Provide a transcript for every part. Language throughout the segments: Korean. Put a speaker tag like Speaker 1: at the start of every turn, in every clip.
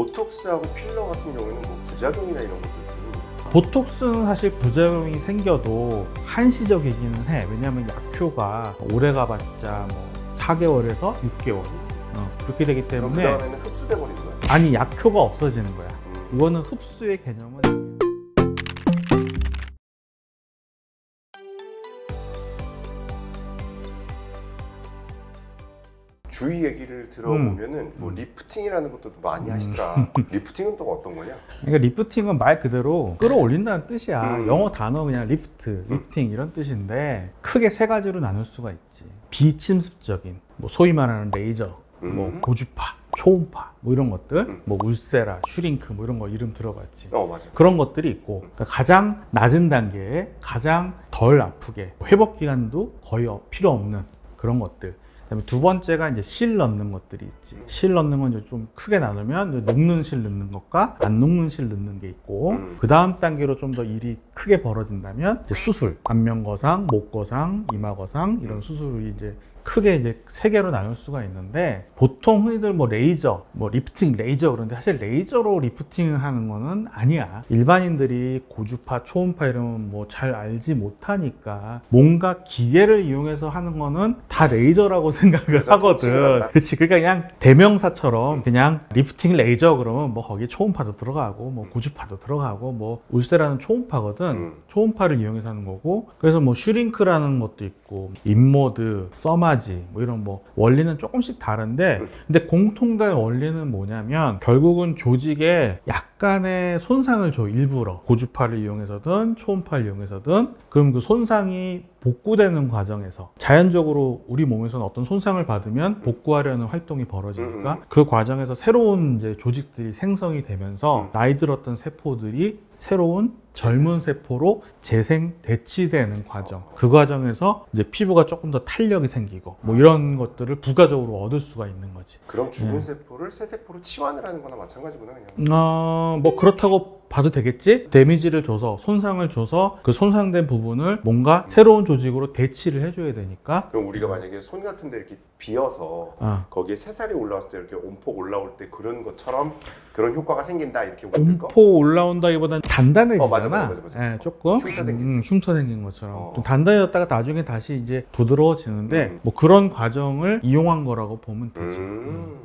Speaker 1: 보톡스하고 필러 같은 경우에는 뭐 부작용이나 이런 것도 좀
Speaker 2: 보톡스는 사실 부작용이 생겨도 한시적이기는 해. 왜냐하면 약효가 오래 가봤자 뭐 4개월에서 6개월 그렇게 되기 때문에
Speaker 1: 그 다음에는 흡수돼 버리는 거야?
Speaker 2: 아니, 약효가 없어지는 거야. 이거는 흡수의 개념은
Speaker 1: 주위 얘기를 들어보면은 뭐 리프팅이라는 것도 많이 하시더라. 리프팅은 또 어떤 거냐?
Speaker 2: 그러니까 리프팅은 말 그대로 끌어올린다는 뜻이야. 영어 단어 그냥 리프트, 리프팅 이런 뜻인데 크게 세 가지로 나눌 수가 있지. 비침습적인, 뭐 소위 말하는 레이저, 뭐 고주파, 초음파 뭐 이런 것들, 뭐 울세라, 슈링크 뭐 이런 거 이름 들어봤지.
Speaker 1: 맞아.
Speaker 2: 그런 것들이 있고, 그러니까 가장 낮은 단계에 가장 덜 아프게, 회복 기간도 거의 필요 없는 그런 것들. 그다음에 두 번째가 이제 실 넣는 것들이 있지. 실 넣는 건 이제 좀 크게 나누면 녹는 실 넣는 것과 안 녹는 실 넣는 게 있고, 그 다음 단계로 좀 더 일이 크게 벌어진다면 이제 수술, 안면거상, 목거상, 이마거상 이런 수술이 이제 크게 이제 세 개로 나눌 수가 있는데, 보통 흔히들 뭐 레이저, 뭐 리프팅 레이저 그런데 사실 레이저로 리프팅을 하는 거는 아니야. 일반인들이 고주파, 초음파 이러면 뭐 잘 알지 못하니까 뭔가 기계를 이용해서 하는 거는 다 레이저라고 생각을 하거든. 그렇지. 그러니까 그냥 대명사처럼 그냥 리프팅 레이저 그러면 뭐 거기에 초음파도 들어가고 뭐 고주파도 들어가고 뭐 울세라는 초음파거든. 초음파를 이용해서 하는 거고, 그래서 뭐 슈링크라는 것도 있고 인모드, 서마지 뭐 이런 뭐 원리는 조금씩 다른데, 근데 공통된 원리는 뭐냐면 결국은 조직에 약간의 손상을 줘. 일부러 고주파를 이용해서든 초음파를 이용해서든. 그럼 그 손상이 복구되는 과정에서 자연적으로 우리 몸에서는 어떤 손상을 받으면 복구하려는 활동이 벌어지니까 그 과정에서 새로운 이제 조직들이 생성이 되면서 나이 들었던 세포들이 새로운 젊은 세포로 재생 대치되는 과정. 그 과정에서 이제 피부가 조금 더 탄력이 생기고 뭐 이런 것들을 부가적으로 얻을 수가 있는 거지.
Speaker 1: 그럼 죽은 세포를 새 세포로 치환을 하는 거나 마찬가지구나 그냥.
Speaker 2: 뭐 그렇다고 봐도 되겠지? 데미지를 줘서, 손상을 줘서 그 손상된 부분을 뭔가 새로운 조직으로 대치를 해줘야 되니까.
Speaker 1: 그럼 우리가 만약에 손 같은 데 이렇게 비어서 거기에 새살이 올라왔을 때 이렇게 온폭 올라올 때 그런 것처럼 그런 효과가 생긴다 이렇게 보면 될까?
Speaker 2: 온폭 올라온다기보다는 단단해지잖아.
Speaker 1: 맞아.
Speaker 2: 조금 흉터 생긴 것처럼 좀 단단해졌다가 나중에 다시 이제 부드러워지는데 뭐 그런 과정을 이용한 거라고 보면 되지.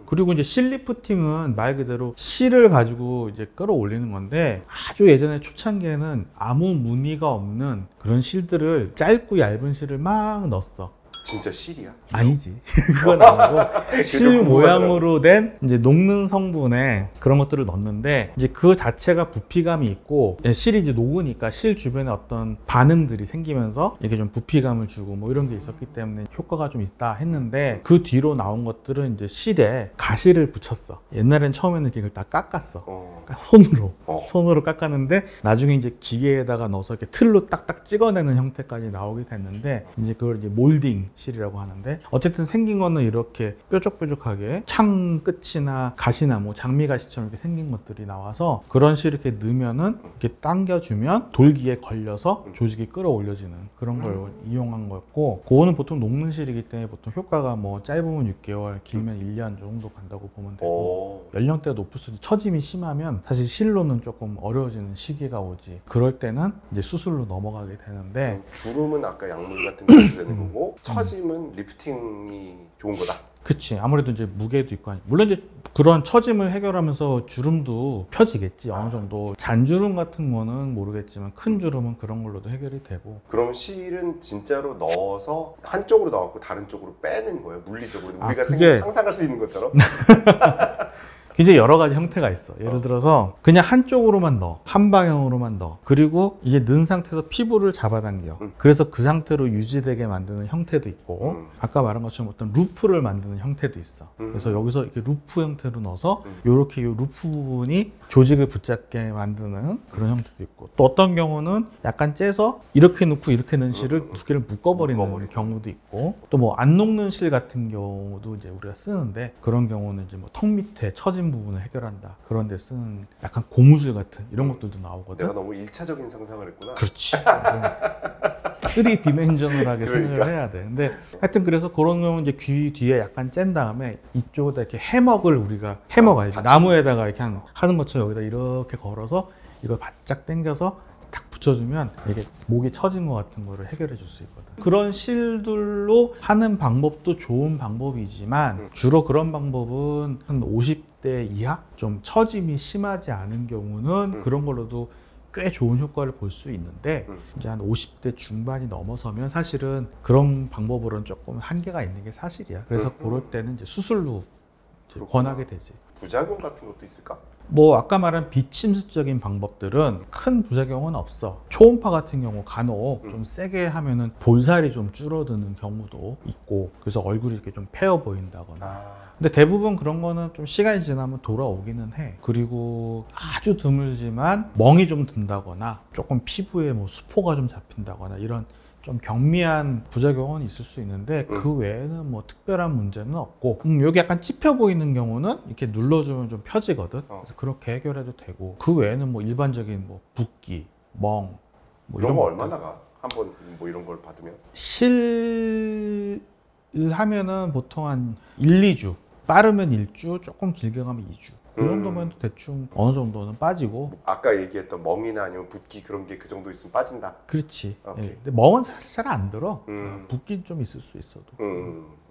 Speaker 2: 그리고 이제 실 리프팅은 말 그대로 실을 가지고 이제 끌어올리는 건데, 아주 예전에 초창기에는 아무 무늬가 없는 그런 실들을, 짧고 얇은 실을 막 넣었어.
Speaker 1: 진짜 실이야?
Speaker 2: 아니지. 그건 아니고 실 모양으로 된 이제 녹는 성분에 그런 것들을 넣었는데, 이제 그 자체가 부피감이 있고 실이 이제 녹으니까 실 주변에 어떤 반응들이 생기면서 이렇게 좀 부피감을 주고 뭐 이런 게 있었기 때문에 효과가 좀 있다 했는데, 그 뒤로 나온 것들은 이제 실에 가시를 붙였어. 옛날엔 처음에는 이걸 다 깎았어. 손으로 깎았는데 나중에 이제 기계에다가 넣어서 이렇게 틀로 딱딱 찍어내는 형태까지 나오게 됐는데, 이제 그걸 이제 몰딩 실이라고 하는데, 어쨌든 생긴 거는 이렇게 뾰족뾰족하게 창 끝이나 가시나 뭐 장미가시처럼 이렇게 생긴 것들이 나와서 그런 실 이렇게 넣으면은 이렇게 당겨주면 돌기에 걸려서 조직이 끌어올려지는 그런 걸 이용한 거였고, 그거는 보통 녹는 실이기 때문에 보통 효과가 뭐 짧으면 6개월, 길면 1년 정도 간다고 보면 되고, 연령대가 높을수록 처짐이 심하면 사실 실로는 조금 어려워지는 시기가 오지. 그럴 때는 이제 수술로 넘어가게 되는데,
Speaker 1: 주름은 아까 약물 같은 거 되는 거고 처짐은 리프팅이 좋은 거다.
Speaker 2: 그치. 아무래도 이제 무게도 있고, 물론 이제 그런 처짐을 해결하면서 주름도 펴지겠지. 어느 정도 잔주름 같은 거는 모르겠지만 큰 주름은 그런 걸로도 해결이 되고.
Speaker 1: 그럼 실은 진짜로 넣어서 한쪽으로 넣었고 다른 쪽으로 빼는 거예요? 물리적으로 우리가 상상할 수 있는 것처럼?
Speaker 2: 굉장히 여러 가지 형태가 있어. 예를 들어서 그냥 한쪽으로만 넣어, 한 방향으로만 넣어. 그리고 이게 넣은 상태에서 피부를 잡아당겨. 그래서 그 상태로 유지되게 만드는 형태도 있고, 아까 말한 것처럼 어떤 루프를 만드는 형태도 있어. 그래서 여기서 이렇게 루프 형태로 넣어서 이렇게 이 루프 부분이 조직을 붙잡게 만드는 그런 형태도 있고, 또 어떤 경우는 약간 째서 이렇게 넣고 이렇게 넣은 실을 두 개를 묶어버리는 경우도 있고, 또 뭐 안 녹는 실 같은 경우도 이제 우리가 쓰는데, 그런 경우는 이제 뭐 턱 밑에 처짐 처진 부분을 해결한다. 그런 데 쓰는 약간 고무줄 같은 이런 것들도 나오거든.
Speaker 1: 내가 너무 1차적인 상상을 했구나.
Speaker 2: 그렇지. 3디멘셔널하게 생각을 해야 돼. 근데 하여튼 그래서 그런 경우는 이제 귀 뒤에 약간 짠 다음에 이쪽에다 이렇게 해먹을 우리가 해먹 알지? 나무에다가 이렇게 하는 것처럼 여기다 이렇게 걸어서 이걸 바짝 당겨서 딱 붙여주면 이게 목이 처진 것 같은 거를 해결해 줄 수 있거든. 그런 실들로 하는 방법도 좋은 방법이지만 주로 그런 방법은 한 50대 이하? 좀 처짐이 심하지 않은 경우는 그런 걸로도 꽤 좋은 효과를 볼 수 있는데 이제 한 50대 중반이 넘어서면 사실은 그런 방법으로는 조금 한계가 있는 게 사실이야. 그래서 그럴 때는 이제 수술로 권하게 되지.
Speaker 1: 부작용 같은 것도 있을까?
Speaker 2: 뭐 아까 말한 비침습적인 방법들은 큰 부작용은 없어. 초음파 같은 경우 간혹 좀 세게 하면은 볼살이 좀 줄어드는 경우도 있고 그래서 얼굴이 이렇게 좀 패어 보인다거나 근데 대부분 그런 거는 좀 시간이 지나면 돌아오기는 해. 그리고 아주 드물지만 멍이 좀 든다거나 조금 피부에 뭐 수포가 좀 잡힌다거나 이런 좀 경미한 부작용은 있을 수 있는데 그 외에는 뭐 특별한 문제는 없고 여기 약간 찝혀 보이는 경우는 이렇게 눌러주면 좀 펴지거든. 그래서 그렇게 해결해도 되고 그 외에는 뭐 일반적인 뭐 붓기, 멍 뭐
Speaker 1: 이런 거 얼마나 가? 한번 뭐 이런 걸 받으면?
Speaker 2: 실 하면은 보통 한 1, 2주 빠르면 1주, 조금 길게 가면 2주 그 정도면 대충 어느 정도는 빠지고
Speaker 1: 아까 얘기했던 멍이나 아니면 붓기 그런 게 그 정도 있으면 빠진다?
Speaker 2: 그렇지.
Speaker 1: 오케이.
Speaker 2: 근데 멍은 사실 잘 안 들어. 붓기는 좀 있을 수 있어도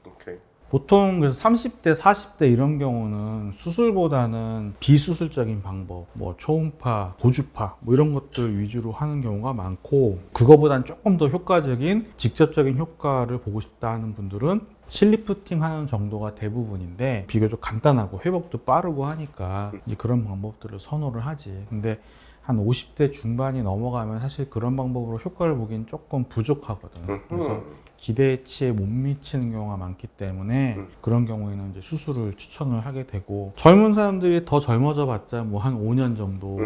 Speaker 1: 오케이.
Speaker 2: 보통 그래서 30대, 40대 이런 경우는 수술보다는 비수술적인 방법, 뭐 초음파, 고주파 뭐 이런 것들 위주로 하는 경우가 많고 그거보단 조금 더 효과적인 직접적인 효과를 보고 싶다 하는 분들은 실리프팅 하는 정도가 대부분인데 비교적 간단하고 회복도 빠르고 하니까 이제 그런 방법들을 선호를 하지. 근데 한 50대 중반이 넘어가면 사실 그런 방법으로 효과를 보긴 조금 부족하거든. 그래서 기대치에 못 미치는 경우가 많기 때문에 그런 경우에는 이제 수술을 추천을 하게 되고 젊은 사람들이 더 젊어져 봤자 뭐 한 5년 정도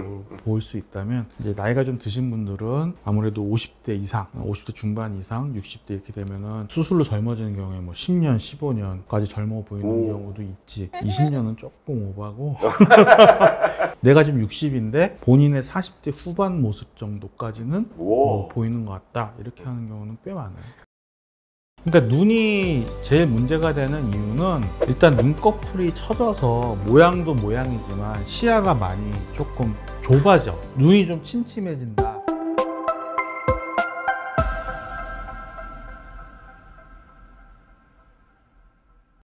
Speaker 2: 볼 수 있다면 이제 나이가 좀 드신 분들은 아무래도 50대 이상, 50대 중반 이상, 60대 이렇게 되면은 수술로 젊어지는 경우에 뭐 10년, 15년까지 젊어 보이는 경우도 있지. 20년은 조금 오버하고 내가 지금 60인데 본인의 40대 후반 모습 정도까지는 보이는 것 같다 이렇게 하는 경우는 꽤 많아요. 그러니까 눈이 제일 문제가 되는 이유는 일단 눈꺼풀이 처져서 모양도 모양이지만 시야가 많이 조금 좁아져. 눈이 좀 침침해진다.